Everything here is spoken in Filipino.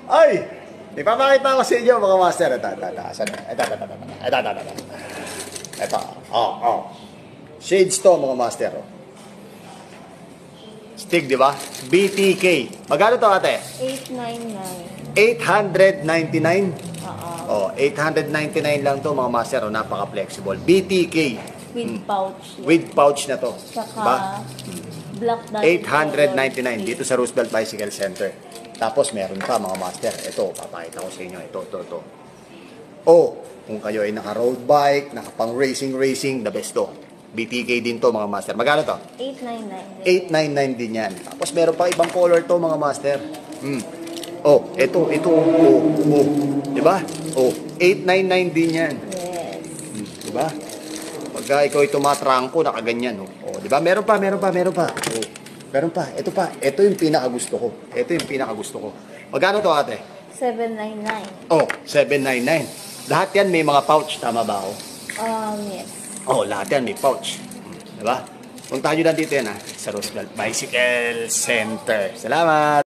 Ay! Ipapakita ko sa inyo mga master. Ito. Shades to mga master. Stick, di ba? BTK. Magkano to ate? 899. 899? Oo. 899 lang to mga master. Napaka-flexible. BTK. With pouch. With pouch na to. Saka, diba? black diamond. 899 dito sa Roosevelt Bicycle Center. Tapos meron pa mga master. Ito, papakita ko sa inyo. Ito. Oh, kung kayo ay naka-road bike, naka-pang racing, the best to. BTK din to mga master. Magkano to? 899. 899 din yan. Tapos meron pa ibang color to mga master. Oh, ito. Oh. Diba? Oh, 899 din yan. Yes. Diba? Pagka ikaw ay tumatrangko, nakaganyan. Oh, diba? Meron pa. Oh, meron pa. Ito pa. Ito yung pinakagusto ko. Magkano to ate? 799. Oh, 799. Lahat yan may mga pouch. Tama ba ako? Yes. Oh, lahat yan may pouch. Diba? Punta nyo lang dito yan sa Roosevelt Bicycle Center. Salamat!